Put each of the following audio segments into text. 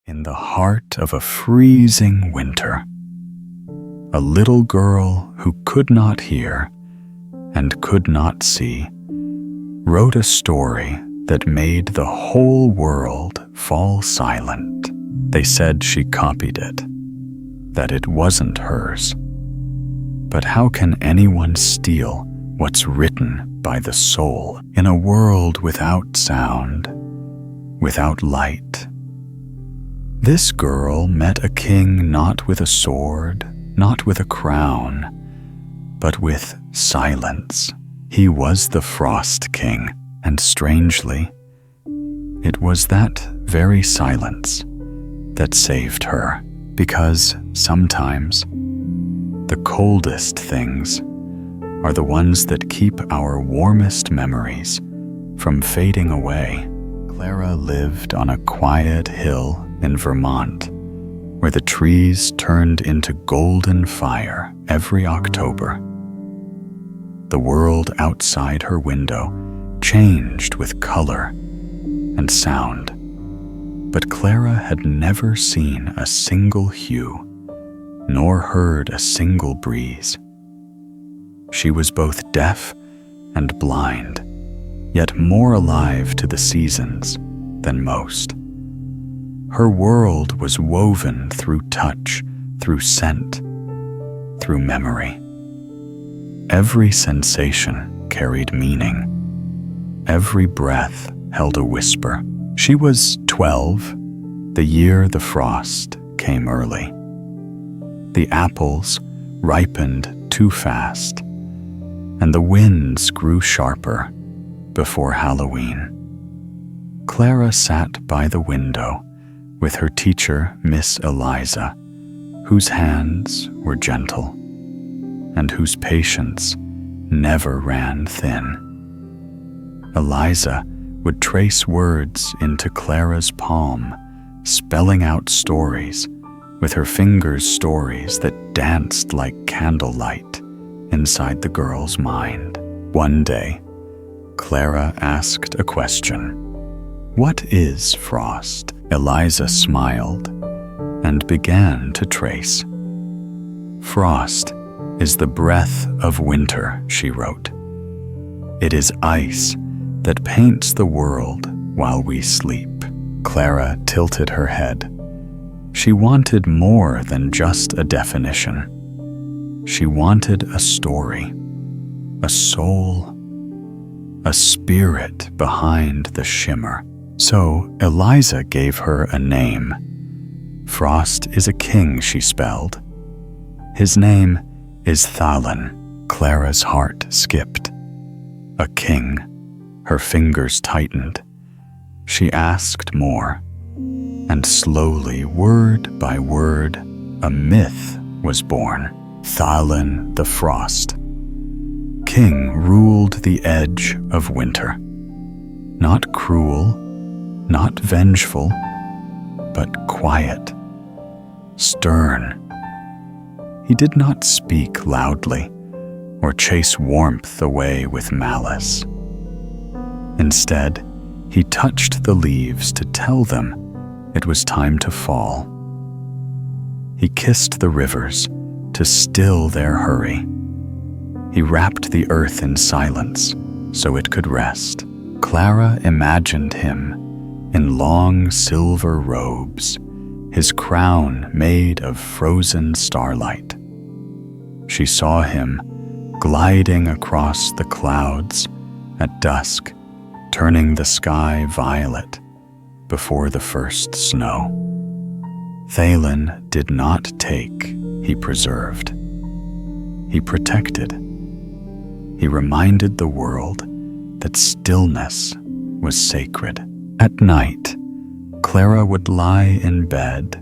In the heart of a freezing winter, a little girl who could not hear and could not see wrote a story that made the whole world fall silent. They said she copied it, that it wasn't hers. But how can anyone steal what's written by the soul in a world without sound, without light? This girl met a king not with a sword, not with a crown, but with silence. He was the Frost King, and strangely, it was that very silence that saved her, because sometimes the coldest things are the ones that keep our warmest memories from fading away. Clara lived on a quiet hill in Vermont, where the trees turned into golden fire every October. The world outside her window changed with color and sound, but Clara had never seen a single hue, nor heard a single breeze. She was both deaf and blind, yet more alive to the seasons than most. Her world was woven through touch, through scent, through memory. Every sensation carried meaning. Every breath held a whisper. She was 12, the year the frost came early. The apples ripened too fast, and the winds grew sharper before Halloween. Clara sat by the window with her teacher, Miss Eliza, whose hands were gentle and whose patience never ran thin. Eliza would trace words into Clara's palm, spelling out stories with her fingers, stories that danced like candlelight inside the girl's mind. One day, Clara asked a question. "What is frost?" Eliza smiled and began to trace. "Frost is the breath of winter," she wrote. "It is ice that paints the world while we sleep." Clara tilted her head. She wanted more than just a definition. She wanted a story, a soul, a spirit behind the shimmer. So Eliza gave her a name. "Frost is a king," she spelled. "His name is Thalin." Clara's heart skipped. A king. Her fingers tightened. She asked more, and slowly, word by word, a myth was born. Thalin the Frost King ruled the edge of winter. Not cruel, not vengeful, but quiet, stern. He did not speak loudly or chase warmth away with malice. Instead, he touched the leaves to tell them it was time to fall. He kissed the rivers to still their hurry. He wrapped the earth in silence so it could rest. Clara imagined him in long silver robes, his crown made of frozen starlight. She saw him gliding across the clouds at dusk, turning the sky violet before the first snow. Thalin did not take, he preserved. He protected. He reminded the world that stillness was sacred. At night, Clara would lie in bed,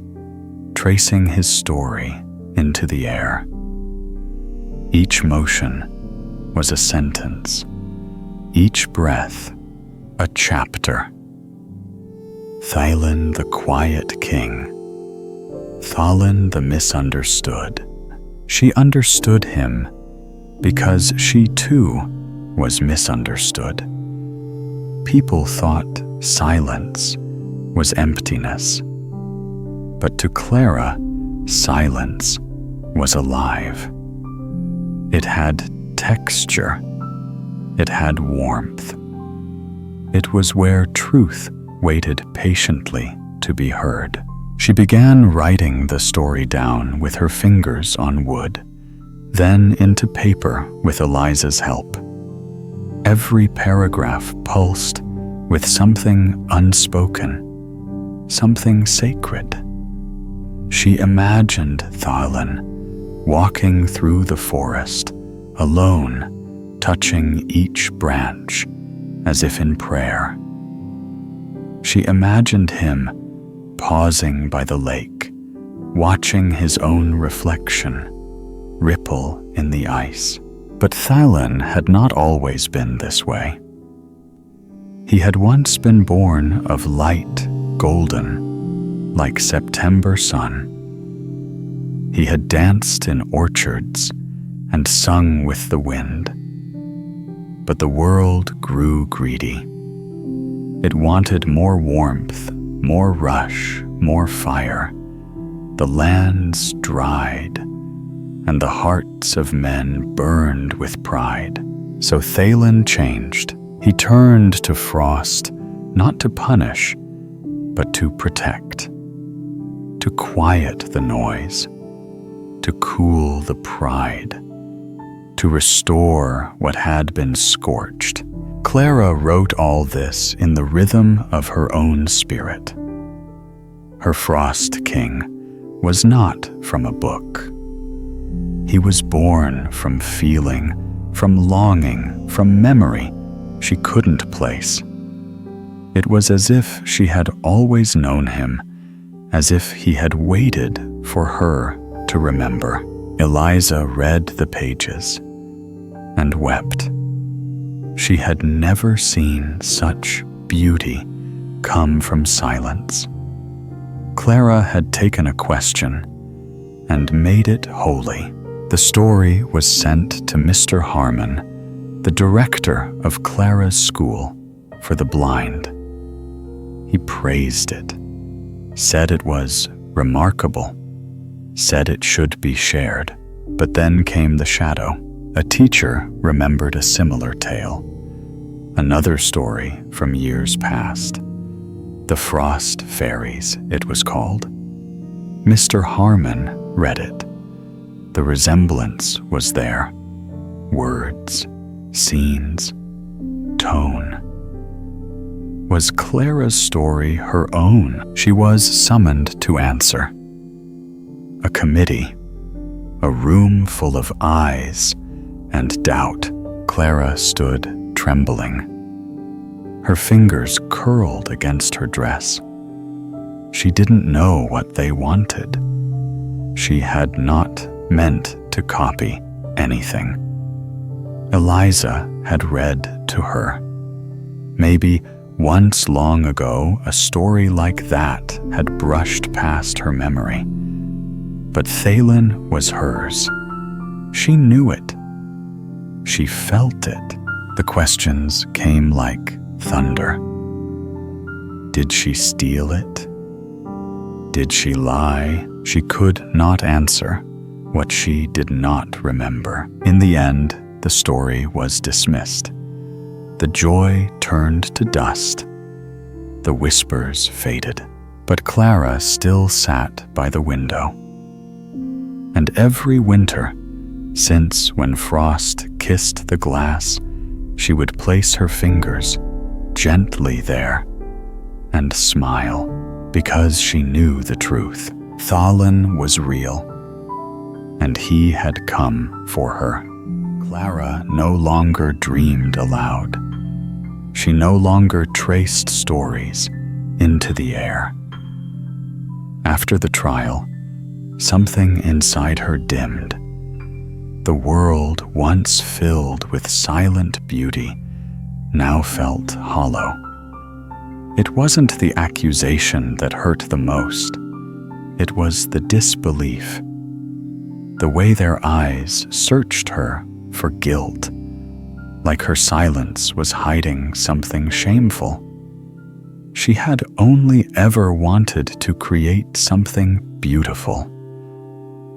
tracing his story into the air. Each motion was a sentence, each breath a chapter. Thalin the quiet king, Thalin the misunderstood. She understood him because she too was misunderstood. People thought silence was emptiness, But to Clara, silence was alive. It had texture. It had warmth. It was where truth waited patiently to be heard. She began writing the story down with her fingers on wood, then into paper with Eliza's help. Every paragraph pulsed with something unspoken, something sacred. She imagined Thalin walking through the forest, alone, touching each branch as if in prayer. She imagined him pausing by the lake, watching his own reflection ripple in the ice. But Thalin had not always been this way. He had once been born of light, golden, like September sun. He had danced in orchards and sung with the wind. But the world grew greedy. It wanted more warmth, more rush, more fire. The lands dried, and the hearts of men burned with pride. So Thalin changed. He turned to Frost, not to punish, but to protect, to quiet the noise, to cool the pride, to restore what had been scorched. Clara wrote all this in the rhythm of her own spirit. Her Frost King was not from a book. He was born from feeling, from longing, from memory she couldn't place. It was as if she had always known him, as if he had waited for her to remember. Eliza read the pages and wept. She had never seen such beauty come from silence. Clara had taken a question and made it holy. The story was sent to Mr. Harmon, the director of Clara's school for the blind. He praised it, said it was remarkable, said it should be shared. But then came the shadow. A teacher remembered a similar tale, another story from years past. The Frost Fairies, it was called. Mr. Harmon read it. The resemblance was there. Words, scenes, tone. Was Clara's story her own? She was summoned to answer. A committee, a room full of eyes and doubt. Clara stood trembling. Her fingers curled against her dress. She didn't know what they wanted. She had not meant to copy anything. Eliza had read to her. Maybe once long ago a story like that had brushed past her memory. But Thalin was hers. She knew it. She felt it. The questions came like thunder. Did she steal it? Did she lie? She could not answer what she did not remember. In the end, the story was dismissed. The joy turned to dust. The whispers faded. But Clara still sat by the window. And every winter, since when frost kissed the glass, she would place her fingers gently there and smile, because she knew the truth. Thalin was real, and he had come for her. Clara no longer dreamed aloud. She no longer traced stories into the air. After the trial, something inside her dimmed. The world once filled with silent beauty now felt hollow. It wasn't the accusation that hurt the most. It was the disbelief. The way their eyes searched her for guilt, like her silence was hiding something shameful. She had only ever wanted to create something beautiful.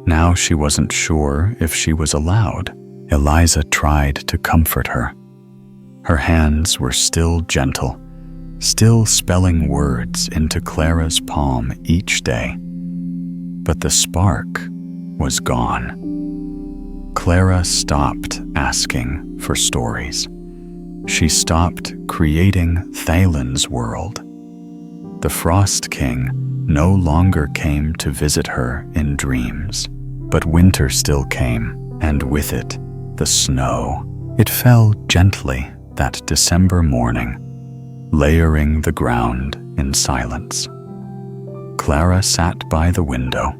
Now she wasn't sure if she was allowed. Eliza tried to comfort her. Her hands were still gentle, still spelling words into Clara's palm each day. But the spark was gone. Clara stopped asking for stories. She stopped creating Thalen's world. The Frost King no longer came to visit her in dreams, but winter still came, and with it, the snow. It fell gently that December morning, layering the ground in silence. Clara sat by the window.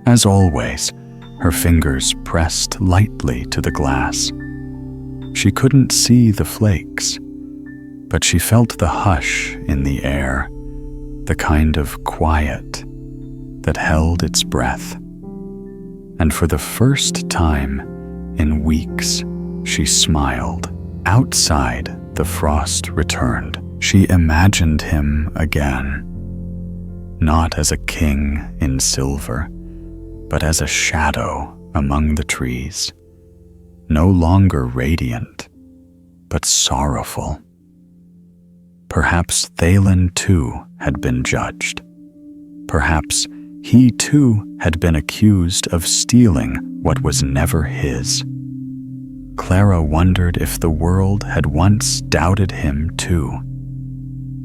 As always, her fingers pressed lightly to the glass. She couldn't see the flakes, but she felt the hush in the air, the kind of quiet that held its breath. And for the first time in weeks, she smiled. Outside, the frost returned. She imagined him again, not as a king in silver, but as a shadow among the trees, no longer radiant, but sorrowful. Perhaps Thalen too had been judged. Perhaps he too had been accused of stealing what was never his. Clara wondered if the world had once doubted him too,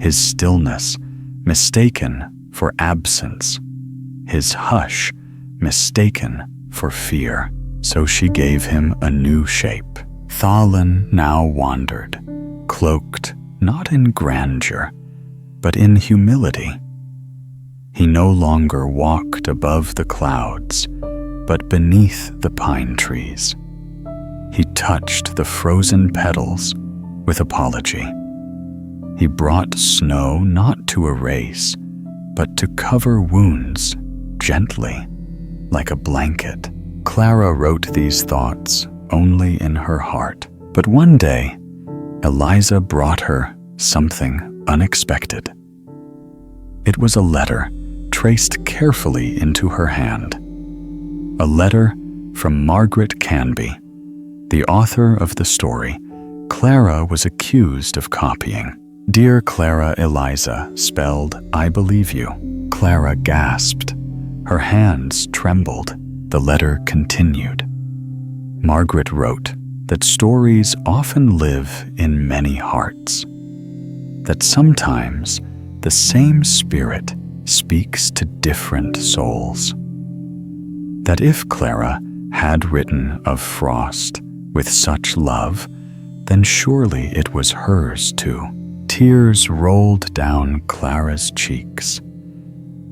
his stillness mistaken for absence, his hush mistaken for fear. So she gave him a new shape. Thalen now wandered, cloaked not in grandeur, but in humility. He no longer walked above the clouds, but beneath the pine trees. He touched the frozen petals with apology. He brought snow not to erase, but to cover wounds gently, like a blanket. Clara wrote these thoughts only in her heart, but one day, Eliza brought her something unexpected. It was a letter traced carefully into her hand. A letter from Margaret Canby, the author of the story Clara was accused of copying. Dear Clara Eliza, spelled I believe you. Clara gasped. Her hands trembled. The letter continued. Margaret wrote that stories often live in many hearts, that sometimes the same spirit speaks to different souls, that if Clara had written of frost with such love, then surely it was hers too. Tears rolled down Clara's cheeks.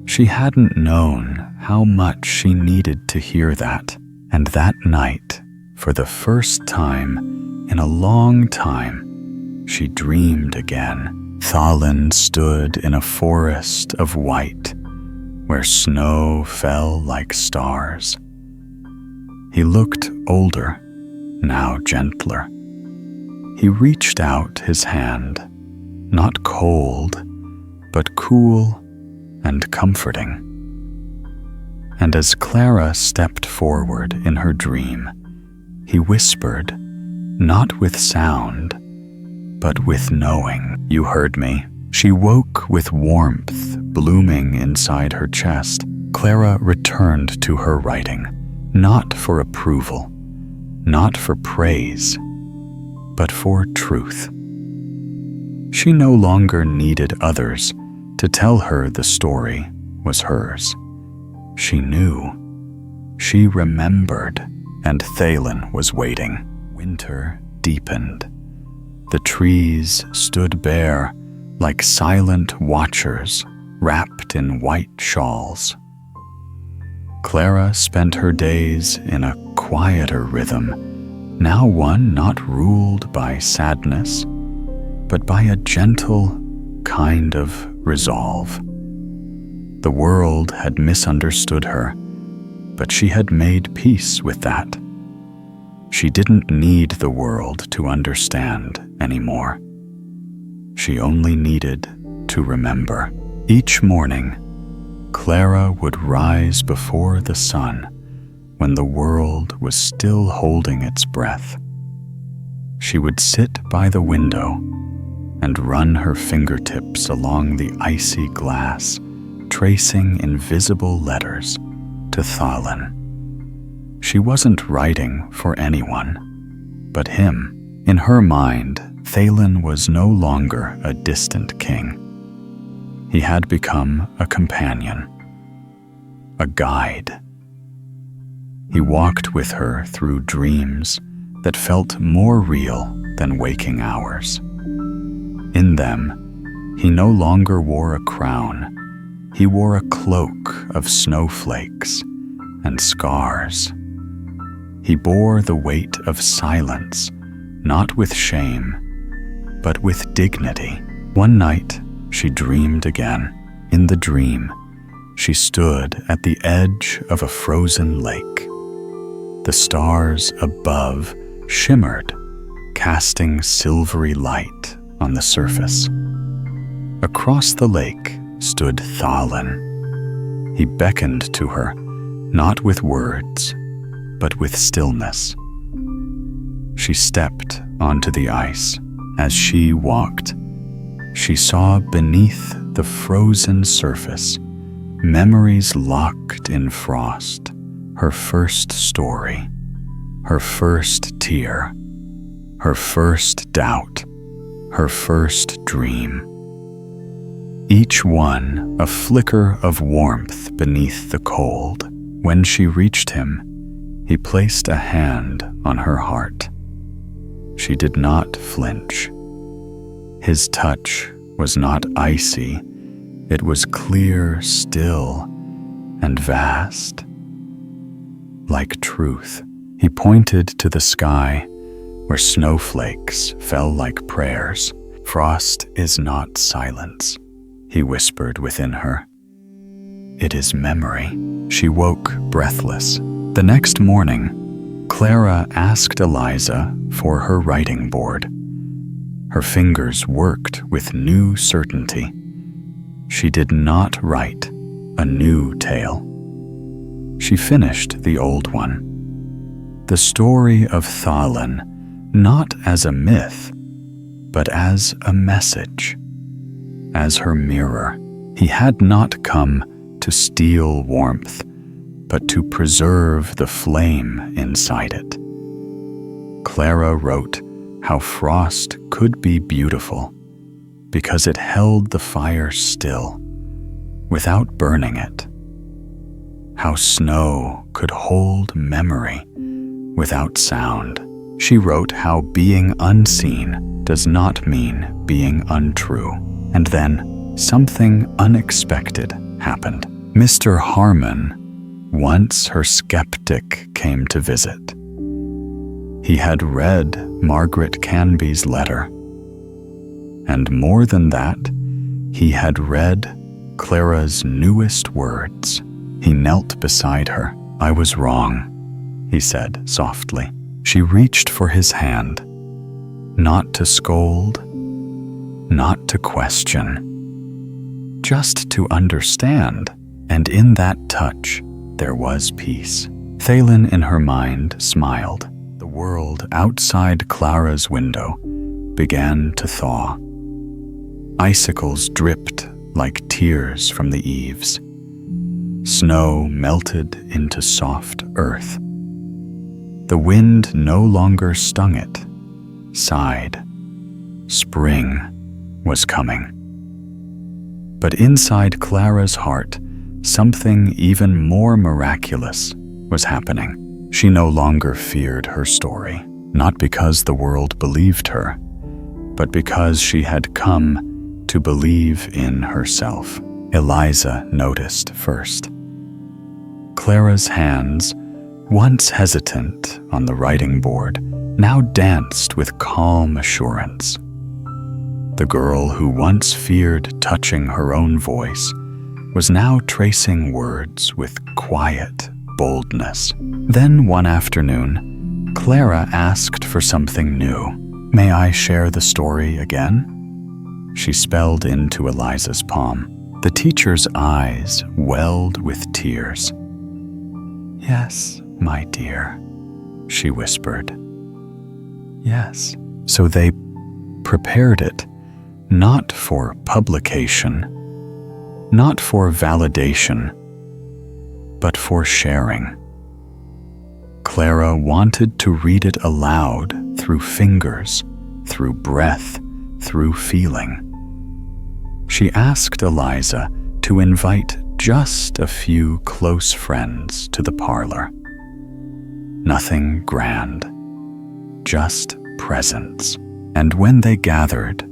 She hadn't known how much she needed to hear that, and that night, for the first time in a long time, she dreamed again. Thalen stood in a forest of white, where snow fell like stars. He looked older, now gentler. He reached out his hand, not cold, but cool and comforting. And as Clara stepped forward in her dream, he whispered, not with sound, but with knowing. You heard me. She woke with warmth blooming inside her chest. Clara returned to her writing, not for approval, not for praise, but for truth. She no longer needed others to tell her the story was hers. She knew, she remembered, and Thalen was waiting. Winter deepened. The trees stood bare like silent watchers wrapped in white shawls. Clara spent her days in a quieter rhythm, now one not ruled by sadness, but by a gentle kind of resolve. The world had misunderstood her, but she had made peace with that. She didn't need the world to understand anymore. She only needed to remember. Each morning, Clara would rise before the sun when the world was still holding its breath. She would sit by the window and run her fingertips along the icy glass, tracing invisible letters to Thalin. She wasn't writing for anyone but him. In her mind, Thalin was no longer a distant king. He had become a companion, a guide. He walked with her through dreams that felt more real than waking hours. In them, he no longer wore a crown. He wore a cloak of snowflakes and scars. He bore the weight of silence, not with shame, but with dignity. One night, she dreamed again. In the dream, she stood at the edge of a frozen lake. The stars above shimmered, casting silvery light on the surface. Across the lake stood Thalin. He beckoned to her, not with words, but with stillness. She stepped onto the ice. As she walked, she saw beneath the frozen surface memories locked in frost, her first story, her first tear, her first doubt, her first dream. Each one a flicker of warmth beneath the cold. When she reached him, he placed a hand on her heart. She did not flinch. His touch was not icy. It was clear, still, and vast, like truth. He pointed to the sky, where snowflakes fell like prayers. "Frost is not silence," he whispered within her. "It is memory." She woke breathless. The next morning, Clara asked Eliza for her writing board. Her fingers worked with new certainty. She did not write a new tale. She finished the old one. The story of Thalin, not as a myth, but as a message, as her mirror. He had not come to steal warmth, but to preserve the flame inside it. Clara wrote how frost could be beautiful because it held the fire still, without burning it. How snow could hold memory without sound. She wrote how being unseen does not mean being untrue. And then something unexpected happened. Mr. Harmon, once her skeptic, came to visit. He had read Margaret Canby's letter. And more than that, he had read Clara's newest words. He knelt beside her. "I was wrong," he said softly. She reached for his hand, not to scold, not to question, just to understand. And in that touch, there was peace. Thalin, in her mind, smiled. The world outside Clara's window began to thaw. Icicles dripped like tears from the eaves. Snow melted into soft earth. The wind no longer stung it, sighed. Spring was coming. But inside Clara's heart, something even more miraculous was happening. She no longer feared her story, not because the world believed her, but because she had come to believe in herself. Eliza noticed first. Clara's hands, once hesitant on the writing board, now danced with calm assurance. The girl who once feared touching her own voice was now tracing words with quiet boldness. Then one afternoon, Clara asked for something new. "May I share the story again?" she spelled into Eliza's palm. The teacher's eyes welled with tears. "Yes, my dear," she whispered. "Yes." So they prepared it, not for publication, not for validation, but for sharing. Clara wanted to read it aloud through fingers, through breath, through feeling. She asked Eliza to invite just a few close friends to the parlor. Nothing grand, just presence. And when they gathered,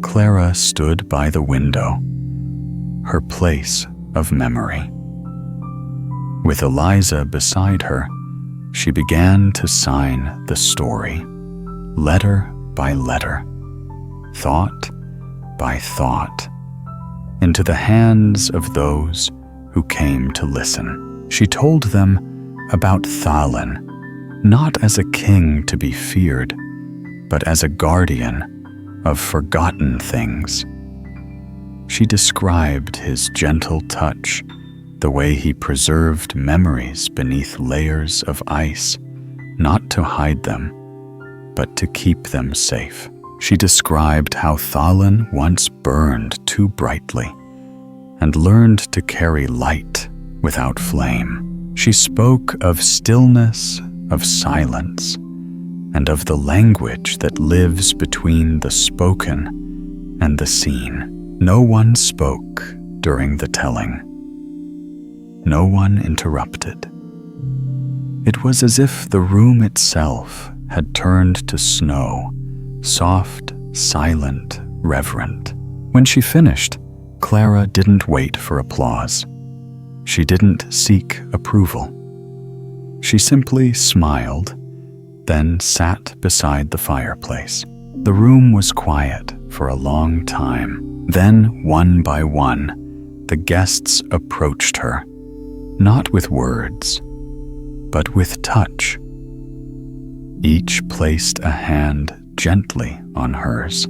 Clara stood by the window, her place of memory. With Eliza beside her, she began to sign the story, letter by letter, thought by thought, into the hands of those who came to listen. She told them about Thalin, not as a king to be feared, but as a guardian of forgotten things. She described his gentle touch, the way he preserved memories beneath layers of ice, not to hide them, but to keep them safe. She described how Thalin once burned too brightly and learned to carry light without flame. She spoke of stillness, of silence, and of the language that lives between the spoken and the seen. No one spoke during the telling. No one interrupted. It was as if the room itself had turned to snow, soft, silent, reverent. When she finished, Clara didn't wait for applause. She didn't seek approval. She simply smiled, then sat beside the fireplace. The room was quiet for a long time. Then, one by one, the guests approached her, not with words, but with touch. Each placed a hand gently on hers.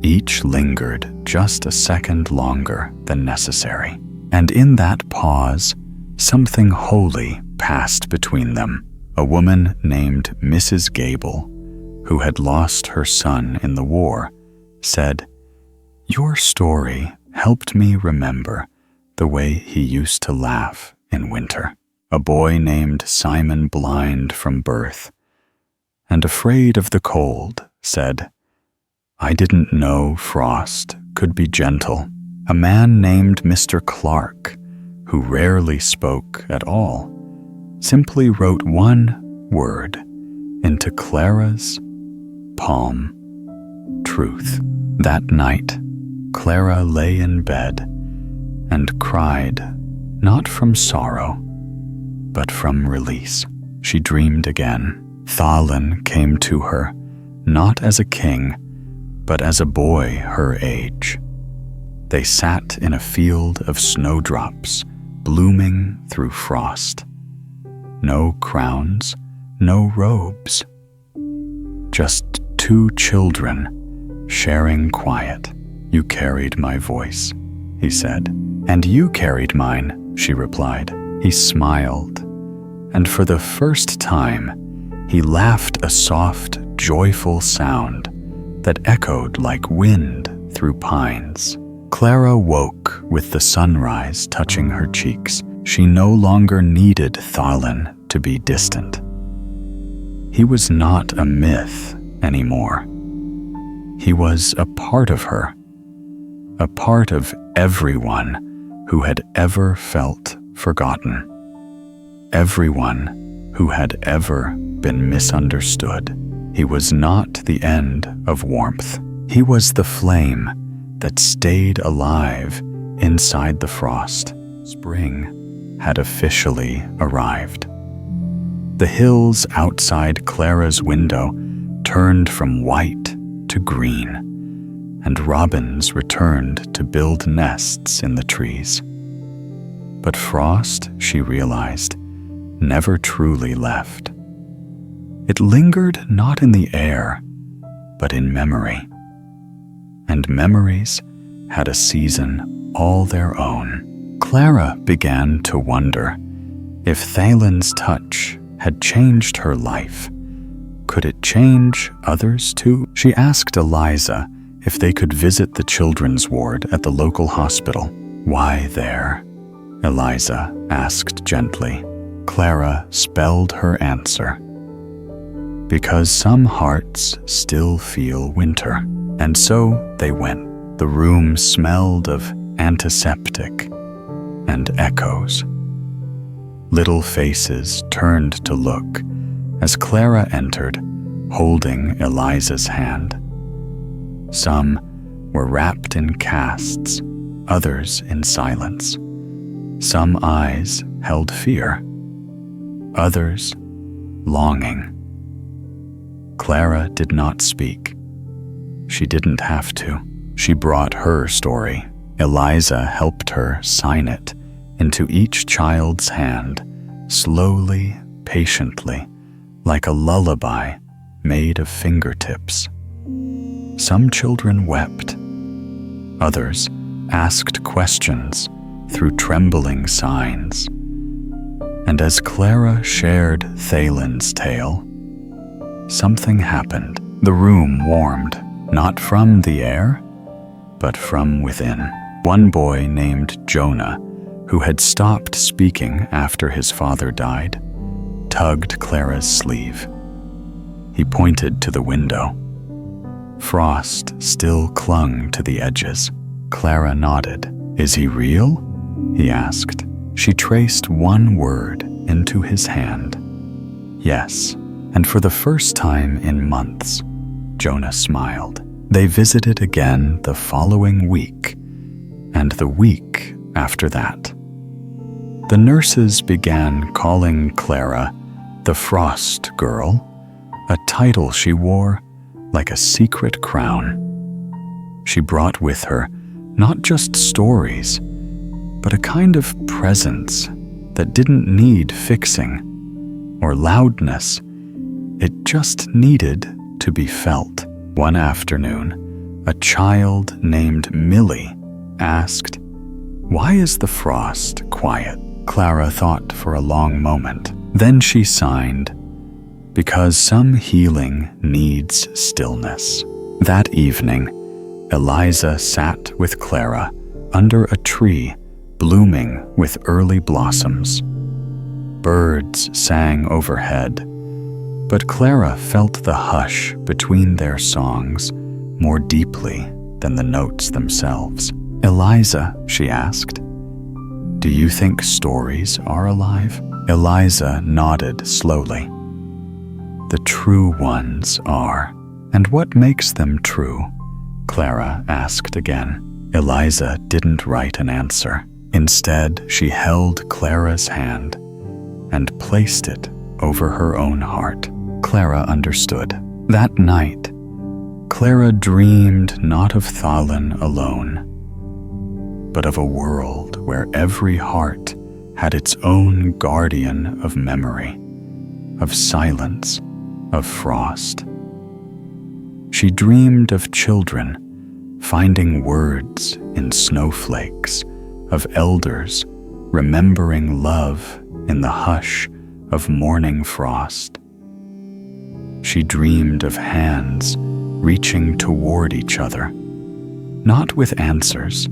Each lingered just a second longer than necessary. And in that pause, something holy passed between them. A woman named Mrs. Gable, who had lost her son in the war, said, "Your story helped me remember the way he used to laugh in winter." A boy named Simon, blind from birth and afraid of the cold, said, "I didn't know frost could be gentle." A man named Mr. Clark, who rarely spoke at all, simply wrote one word into Clara's palm: truth. That night, Clara lay in bed and cried, not from sorrow, but from release. She dreamed again. Thalin came to her, not as a king, but as a boy her age. They sat in a field of snowdrops, blooming through frost. No crowns, no robes. Just two children sharing quiet. "You carried my voice," he said. "And you carried mine," she replied. He smiled, and for the first time, he laughed a soft, joyful sound that echoed like wind through pines. Clara woke with the sunrise touching her cheeks. She no longer needed Thalin to be distant. He was not a myth anymore. He was a part of her, a part of everyone who had ever felt forgotten, everyone who had ever been misunderstood. He was not the end of warmth. He was the flame that stayed alive inside the frost. Spring had officially arrived. The hills outside Clara's window turned from white to green, and robins returned to build nests in the trees. But frost, she realized, never truly left. It lingered not in the air, but in memory. and memories had a season all their own. Clara began to wonder if Thalen's touch had changed her life. Could it change others too? She asked Eliza if they could visit the children's ward at the local hospital. "Why there?" Eliza asked gently. Clara spelled her answer. "Because some hearts still feel winter." And so they went. The room smelled of antiseptic and echoes. Little faces turned to look as Clara entered, holding Eliza's hand. Some were wrapped in casts, others in silence. Some eyes held fear, others longing. Clara did not speak. She didn't have to. She brought her story. Eliza helped her sign it into each child's hand, slowly, patiently, like a lullaby made of fingertips. Some children wept. Others asked questions through trembling signs. And as Clara shared Thalen's tale, something happened. The room warmed, not from the air, but from within. One boy named Jonah, who had stopped speaking after his father died, tugged Clara's sleeve. He pointed to the window. Frost still clung to the edges. Clara nodded. "Is he real?" he asked. She traced one word into his hand. "Yes." And for the first time in months, Jonah smiled. They visited again the following week, and the week after that. The nurses began calling Clara the Frost Girl, a title she wore like a secret crown. She brought with her not just stories, but a kind of presence that didn't need fixing or loudness. It just needed to be felt. One afternoon, a child named Millie asked, "Why is the frost quiet?" Clara thought for a long moment. Then she signed, "Because some healing needs stillness." That evening, Eliza sat with Clara under a tree blooming with early blossoms. Birds sang overhead, but Clara felt the hush between their songs more deeply than the notes themselves. "Eliza," she asked, "do you think stories are alive?" Eliza nodded slowly. "The true ones are." "And what makes them true?" Clara asked again. Eliza didn't write an answer. Instead, she held Clara's hand and placed it over her own heart. Clara understood. That night, Clara dreamed not of Thalen alone, but of a world where every heart had its own guardian of memory, of silence, of frost. She dreamed of children finding words in snowflakes, of elders remembering love in the hush of morning frost. She dreamed of hands reaching toward each other, not with answers,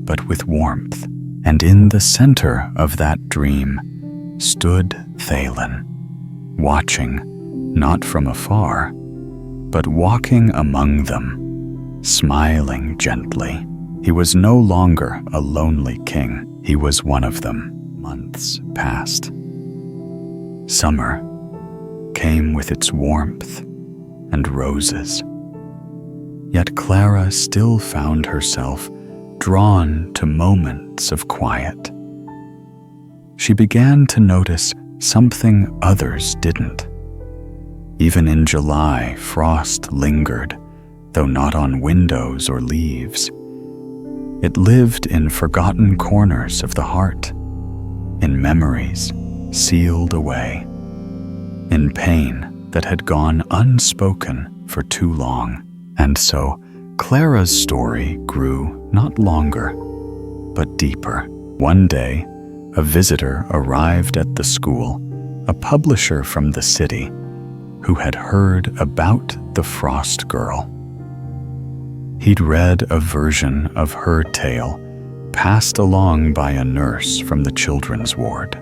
but with warmth. And in the center of that dream stood Thalen, watching, not from afar, but walking among them, smiling gently. He was no longer a lonely king. He was one of them. Months passed. Summer came with its warmth and roses. Yet Clara still found herself drawn to moments of quiet. She began to notice something others didn't. Even in July, frost lingered, though not on windows or leaves. It lived in forgotten corners of the heart, in memories sealed away, in pain that had gone unspoken for too long. And so Clara's story grew not longer, but deeper. One day, a visitor arrived at the school, a publisher from the city, who had heard about the Frost Girl. He'd read a version of her tale passed along by a nurse from the children's ward.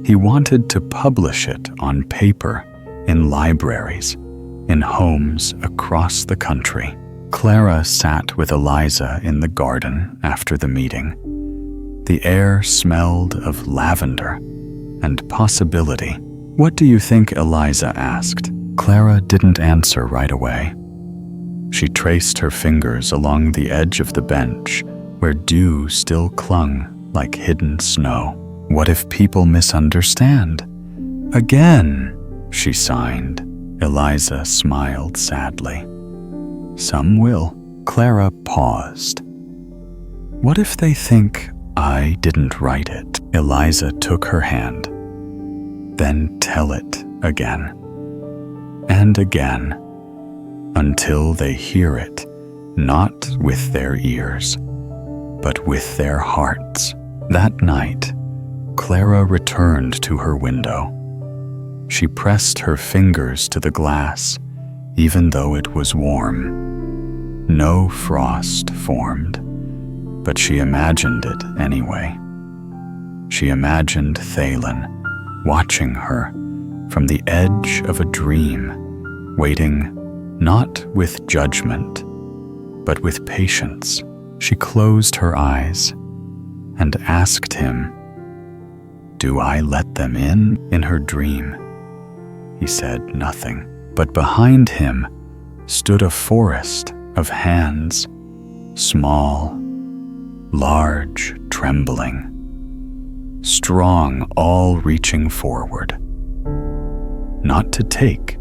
He wanted to publish it on paper in libraries, in homes across the country. Clara sat with Eliza in the garden after the meeting. The air smelled of lavender and possibility. "What do you think?" Eliza asked. Clara didn't answer right away. She traced her fingers along the edge of the bench where dew still clung like hidden snow. "What if people misunderstand? Again," she signed. Eliza smiled sadly. "Some will." Clara paused. "What if they think I didn't write it?" Eliza took her hand. "Then tell it again and again until they hear it, not with their ears, but with their hearts." That night, Clara returned to her window. She pressed her fingers to the glass, even though it was warm. No frost formed, but she imagined it anyway. She imagined Thalen watching her from the edge of a dream, waiting not with judgment, but with patience. She closed her eyes and asked him, "Do I let them in?" In her dream, he said nothing, but behind him stood a forest of hands, small, large, trembling, strong, all reaching forward. Not to take,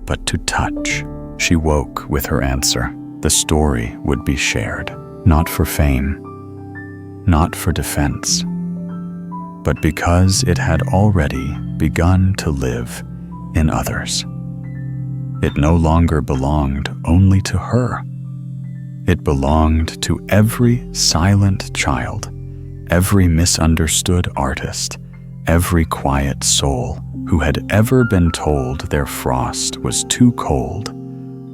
but to touch. She woke with her answer. The story would be shared, not for fame, not for defense, but because it had already begun to live in others. It no longer belonged only to her. It belonged to every silent child, every misunderstood artist, every quiet soul who had ever been told their frost was too cold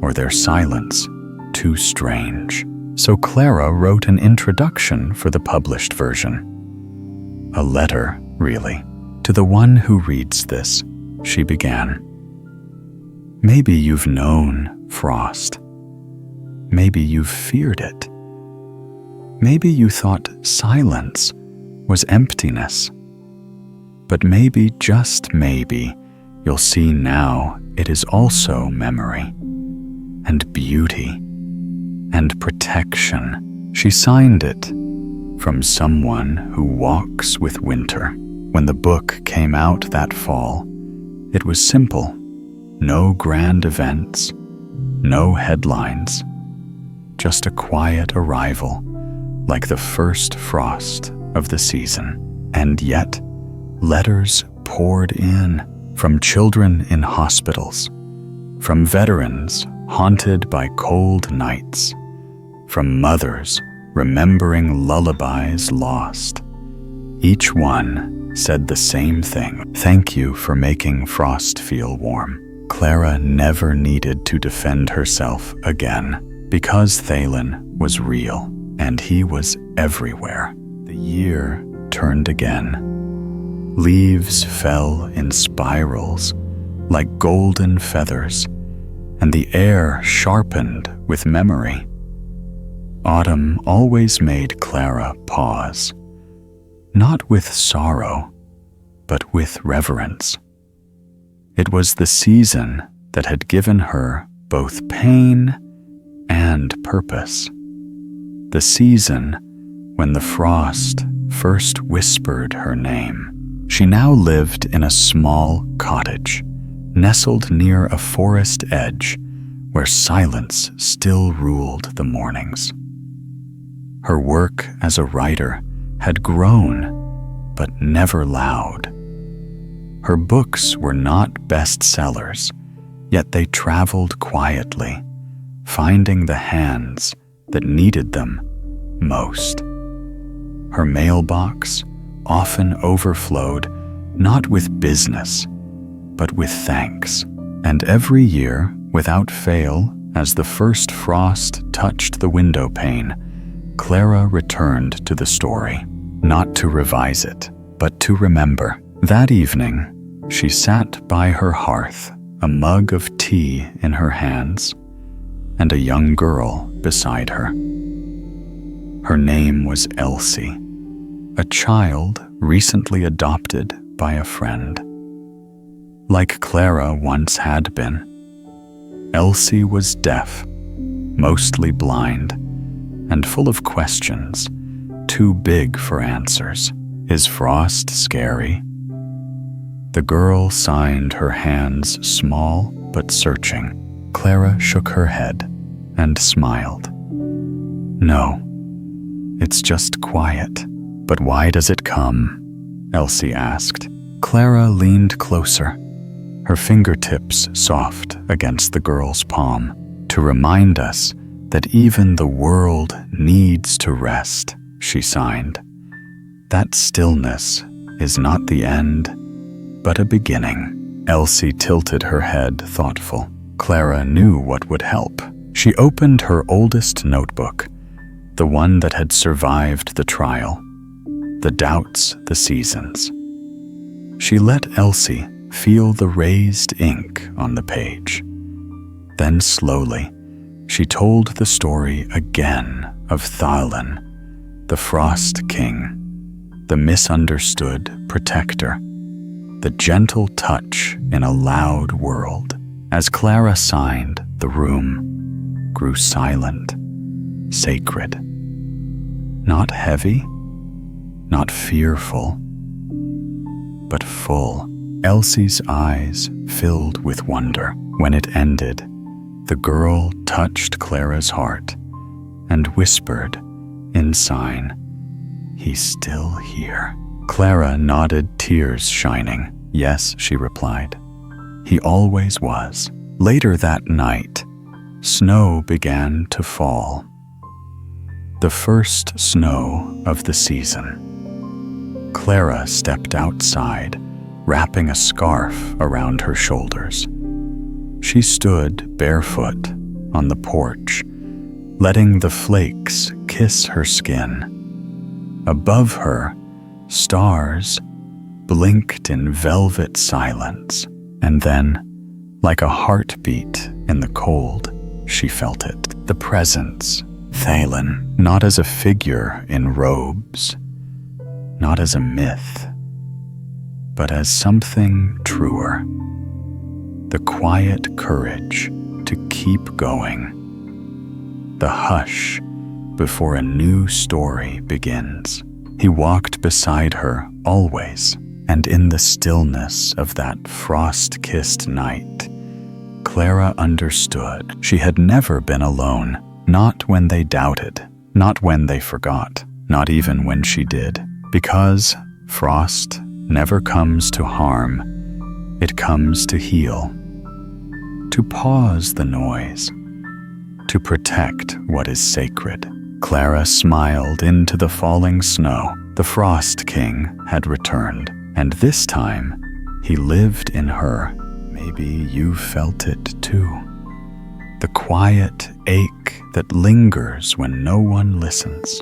or their silence too strange. So Clara wrote an introduction for the published version. A letter, really, to the one who reads this, she began. Maybe you've known frost. Maybe you've feared it. Maybe you thought silence was emptiness. But maybe, just maybe, you'll see now it is also memory and beauty and protection. She signed it, from someone who walks with winter. When the book came out that fall, it was simple. No grand events, no headlines, just a quiet arrival, like the first frost of the season. And yet, letters poured in from children in hospitals, from veterans haunted by cold nights, from mothers remembering lullabies lost. Each one said the same thing. Thank you for making frost feel warm. Clara never needed to defend herself again, because Thalen was real, and he was everywhere. The year turned again. Leaves fell in spirals like golden feathers, and the air sharpened with memory. Autumn always made Clara pause, not with sorrow, but with reverence. It was the season that had given her both pain and purpose. The season when the frost first whispered her name. She now lived in a small cottage, nestled near a forest edge where silence still ruled the mornings. Her work as a writer had grown, but never loud. Her books were not bestsellers, yet they traveled quietly, finding the hands that needed them most. Her mailbox often overflowed not with business, but with thanks. And every year, without fail, as the first frost touched the window pane, Clara returned to the story, not to revise it, but to remember. That evening, she sat by her hearth, a mug of tea in her hands, and a young girl beside her. Her name was Elsie, a child recently adopted by a friend. Like Clara once had been, Elsie was deaf, mostly blind, and full of questions, too big for answers. Is frost scary? The girl signed her hands small but searching. Clara shook her head and smiled. No, it's just quiet. But why does it come? Elsie asked. Clara leaned closer, her fingertips soft against the girl's palm, to remind us that even the world needs to rest, she signed. That stillness is not the end, but a beginning. Elsie tilted her head, thoughtful. Clara knew what would help. She opened her oldest notebook, the one that had survived the trial, the doubts, the seasons. She let Elsie feel the raised ink on the page. Then slowly, she told the story again of Thalin, the Frost King, the misunderstood protector, the gentle touch in a loud world. As Clara signed, the room grew silent, sacred. Not heavy, not fearful, but full. Elsie's eyes filled with wonder. When it ended, the girl touched Clara's heart and whispered in sign, "He's still here." Clara nodded, tears shining. "Yes," she replied. "He always was." Later that night, snow began to fall. The first snow of the season. Clara stepped outside, wrapping a scarf around her shoulders. She stood barefoot on the porch, letting the flakes kiss her skin. Above her, stars blinked in velvet silence, and then, like a heartbeat in the cold, she felt it. The presence, Thalin, not as a figure in robes, not as a myth, but as something truer. The quiet courage to keep going. The hush before a new story begins. He walked beside her always, and in the stillness of that frost-kissed night, Clara understood she had never been alone, not when they doubted, not when they forgot, not even when she did, because frost never comes to harm, it comes to heal, to pause the noise, to protect what is sacred. Clara smiled into the falling snow. The Frost King had returned, and this time he lived in her. Maybe you felt it too. The quiet ache that lingers when no one listens.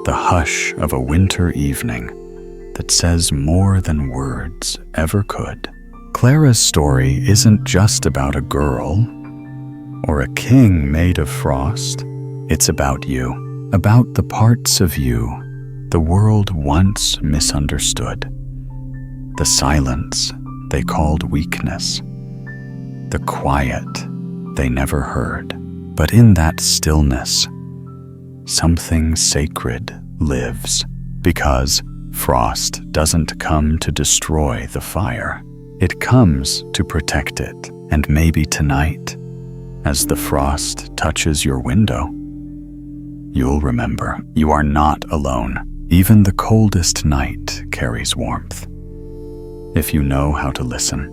The hush of a winter evening that says more than words ever could. Clara's story isn't just about a girl or a king made of frost. It's about you, about the parts of you the world once misunderstood. The silence they called weakness. The quiet they never heard. But in that stillness, something sacred lives, because frost doesn't come to destroy the fire. It comes to protect it. And maybe tonight, as the frost touches your window, you'll remember you are not alone. Even the coldest night carries warmth, if you know how to listen.